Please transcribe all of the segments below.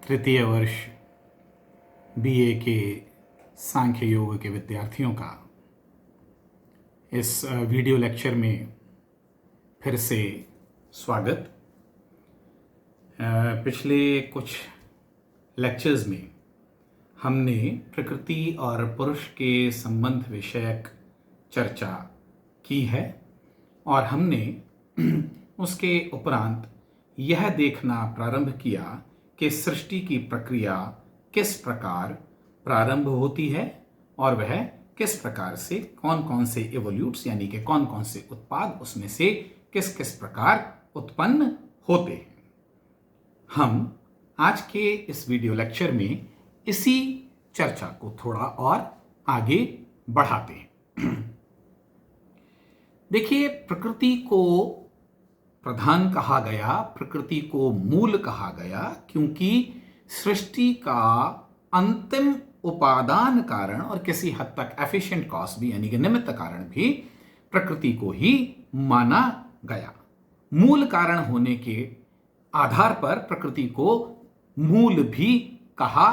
तृतीय वर्ष बीए के सांख्य योग के विद्यार्थियों का इस वीडियो लेक्चर में फिर से स्वागत। पिछले कुछ लेक्चर्स में हमने प्रकृति और पुरुष के संबंध विषयक चर्चा की है और हमने उसके उपरांत यह देखना प्रारंभ किया कि सृष्टि की प्रक्रिया किस प्रकार प्रारंभ होती है और वह किस प्रकार से कौन कौन से इवोल्यूट्स यानी कि कौन कौन से उत्पाद उसमें से किस किस प्रकार उत्पन्न होते हैं। हम आज के इस वीडियो लेक्चर में इसी चर्चा को थोड़ा और आगे बढ़ाते हैं। देखिए, प्रकृति को प्रधान कहा गया, प्रकृति को मूल कहा गया, क्योंकि सृष्टि का अंतिम उपादान कारण और किसी हद तक एफिशिएंट कॉज भी यानी कि निमित्त कारण भी प्रकृति को ही माना गया। मूल कारण होने के आधार पर प्रकृति को मूल भी कहा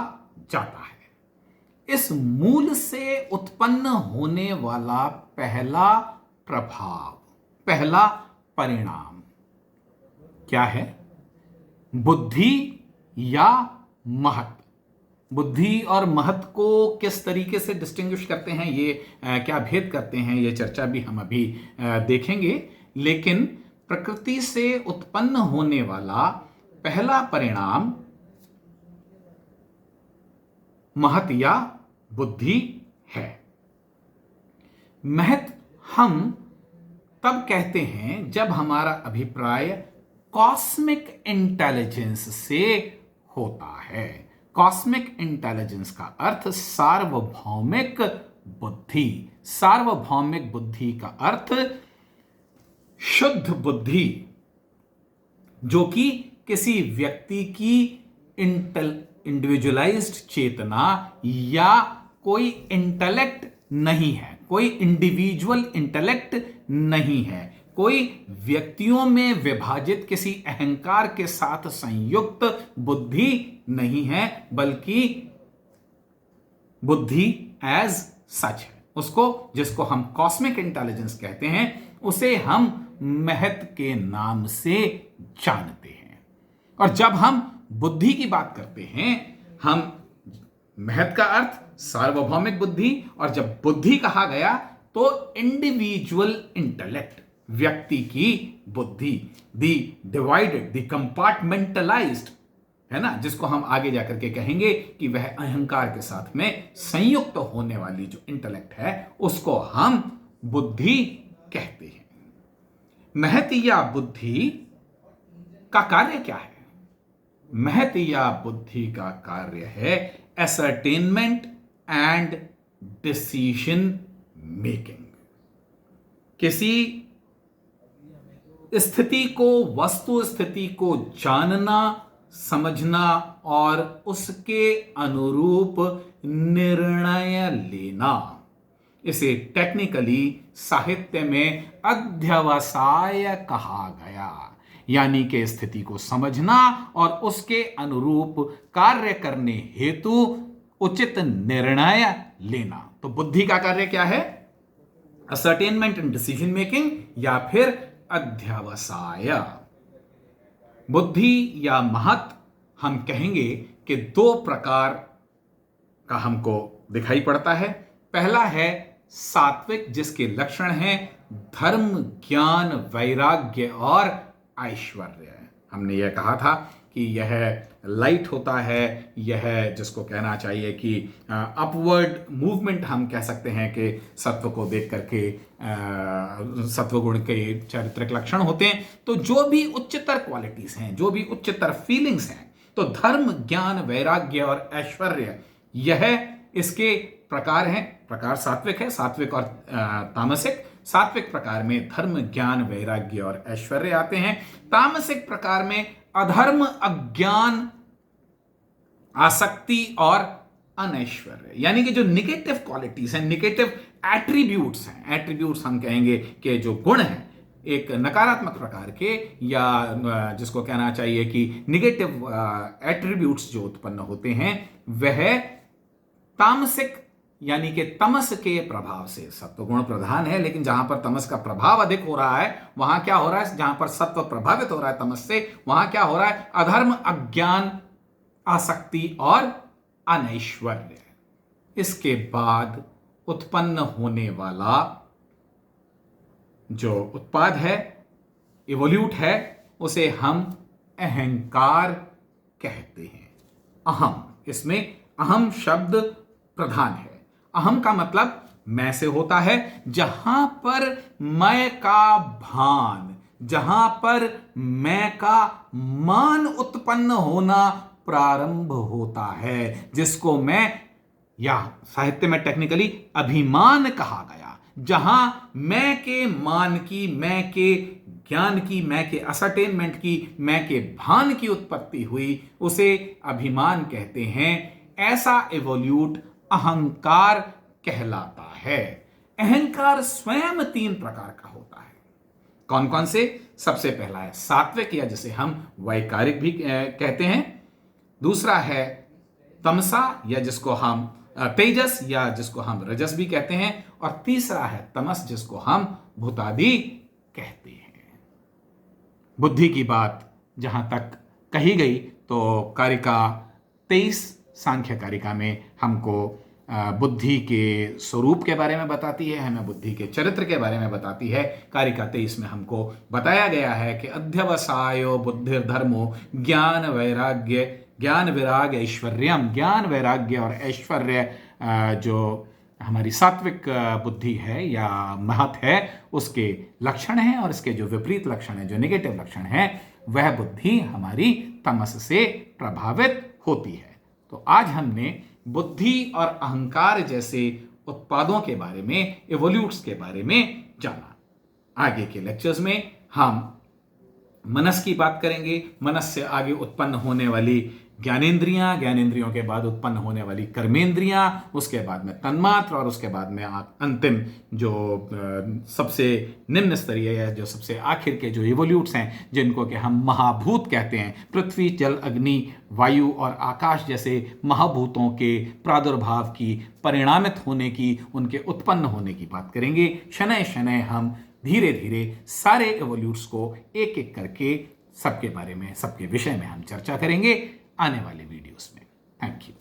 जाता है। इस मूल से उत्पन्न होने वाला पहला प्रभाव, पहला परिणाम क्या है? बुद्धि या महत। बुद्धि और महत को किस तरीके से डिस्टिंग्विश करते हैं, ये क्या भेद करते हैं, ये चर्चा भी हम अभी देखेंगे। लेकिन प्रकृति से उत्पन्न होने वाला पहला परिणाम महत या बुद्धि है। महत हम तब कहते हैं जब हमारा अभिप्राय कॉस्मिक इंटेलिजेंस से होता है। कॉस्मिक इंटेलिजेंस का अर्थ सार्वभौमिक बुद्धि। सार्वभौमिक बुद्धि का अर्थ शुद्ध बुद्धि, जो कि किसी व्यक्ति की इंडिविजुअलाइज्ड चेतना या कोई इंटेलेक्ट नहीं है, कोई इंडिविजुअल इंटेलेक्ट नहीं है, कोई व्यक्तियों में विभाजित किसी अहंकार के साथ संयुक्त बुद्धि नहीं है, बल्कि बुद्धि एज सच है। उसको, जिसको हम कॉस्मिक इंटेलिजेंस कहते हैं, उसे हम महत के नाम से जानते हैं। और जब हम बुद्धि की बात करते हैं, हम महत का अर्थ सार्वभौमिक बुद्धि, और जब बुद्धि कहा गया तो इंडिविजुअल इंटेलेक्ट, व्यक्ति की बुद्धि, दी डिवाइडेड, दी कंपार्टमेंटलाइज्ड, है ना, जिसको हम आगे जाकर के कहेंगे कि वह अहंकार के साथ में संयुक्त होने वाली जो इंटेलेक्ट है, उसको हम बुद्धि कहते हैं। महत या बुद्धि का कार्य क्या है? महत या बुद्धि का कार्य है असर्टेनमेंट एंड डिसीजन मेकिंग। किसी स्थिति को, वस्तु स्थिति को जानना, समझना और उसके अनुरूप निर्णय लेना। इसे टेक्निकली साहित्य में अध्यवसाय कहा गया, यानी कि स्थिति को समझना और उसके अनुरूप कार्य करने हेतु उचित निर्णय लेना। तो बुद्धि का कार्य क्या है? असर्टेनमेंट एंड डिसीजन मेकिंग या फिर अध्यवसाय। बुद्धि या महत हम कहेंगे कि दो प्रकार का हमको दिखाई पड़ता है। पहला है सात्विक, जिसके लक्षण हैं धर्म, ज्ञान, वैराग्य और ऐश्वर्य। हमने यह कहा था कि यह लाइट होता है, यह जिसको कहना चाहिए कि अपवर्ड मूवमेंट हम कह सकते हैं कि सत्व को देख करके सत्व गुण के चारित्रिक लक्षण होते हैं। तो जो भी उच्चतर क्वालिटीज हैं, जो भी उच्चतर फीलिंग्स हैं, तो धर्म, ज्ञान, वैराग्य और ऐश्वर्य, यह इसके प्रकार हैं। प्रकार सात्विक है, सात्विक और तामसिक। सात्विक प्रकार में धर्म, ज्ञान, वैराग्य और ऐश्वर्य आते हैं। तामसिक प्रकार में अधर्म, अज्ञान, आसक्ति और अनैश्वर्य, यानी कि जो निगेटिव क्वालिटीज हैं, निगेटिव एट्रीब्यूट्स हैं, एट्रीब्यूट्स हम कहेंगे कि जो गुण हैं, एक नकारात्मक प्रकार के या जिसको कहना चाहिए कि निगेटिव एट्रीब्यूट्स जो उत्पन्न होते हैं वह तामसिक यानी कि तमस के प्रभाव से। सत्वगुण प्रधान है, लेकिन जहां पर तमस का प्रभाव अधिक हो रहा है वहां क्या हो रहा है, जहां पर सत्व प्रभावित हो रहा है तमस से, वहां क्या हो रहा है, अधर्म, अज्ञान, आसक्ति और अनैश्वर्य। इसके बाद उत्पन्न होने वाला जो उत्पाद है, इवोल्यूट है, उसे हम अहंकार कहते हैं। अहम, इसमें अहम शब्द प्रधान है। अहम का मतलब मैं से होता है। जहां पर मैं का भान, जहां पर मैं का मान उत्पन्न होना प्रारंभ होता है, जिसको मैं या साहित्य में टेक्निकली अभिमान कहा गया। जहां मैं के मान की, मैं के ज्ञान की, मैं के असर्टेनमेंट की, मैं के भान की उत्पत्ति हुई, उसे अभिमान कहते हैं। ऐसा एवोल्यूट अहंकार कहलाता है। अहंकार स्वयं 3 प्रकार का होता है। कौन कौन से? सबसे पहला है सात्विक, या जिसे हम वैकारिक भी कहते हैं। दूसरा है तमसा, या जिसको हम तेजस, या जिसको हम रजस भी कहते हैं। और तीसरा है तमस, जिसको हम भूतादि कहते हैं। बुद्धि की बात जहां तक कही गई तो कारिका 23 सांख्य कारिका में हमको बुद्धि के स्वरूप के बारे में बताती है, हमें बुद्धि के चरित्र के बारे में बताती है। कारिका 23 में हमको बताया गया है कि अध्यवसायो बुद्धिर्धर्मो ज्ञान वैराग्य, ज्ञान वैराग्य ऐश्वर्यम। ज्ञान वैराग्य और ऐश्वर्य जो हमारी सात्विक बुद्धि है या महत है, उसके लक्षण हैं। और इसके जो विपरीत लक्षण है, जो नेगेटिव लक्षण है, वह बुद्धि हमारी तमस से प्रभावित होती है। तो आज हमने बुद्धि और अहंकार जैसे उत्पादों के बारे में, इवोल्यूट्स के बारे में जाना। आगे के लेक्चर्स में हम मनस की बात करेंगे। मनस से आगे उत्पन्न होने वाली ज्ञानेंद्रियां, ज्ञानेंद्रियों के बाद उत्पन्न होने वाली कर्मेंद्रियां, उसके बाद में तन्मात्र, और उसके बाद में अंतिम जो सबसे निम्न स्तरीय है, जो सबसे आखिर के जो इवोल्यूट्स हैं, जिनको कि हम महाभूत कहते हैं। पृथ्वी, जल, अग्नि, वायु और आकाश जैसे महाभूतों के प्रादुर्भाव की, परिणामित होने की, उनके उत्पन्न होने की बात करेंगे। शनय शनय हम धीरे धीरे सारे इवोल्यूट्स को एक एक करके सबके बारे में, सबके विषय में हम चर्चा करेंगे आने वाले वीडियोस में। Thank you.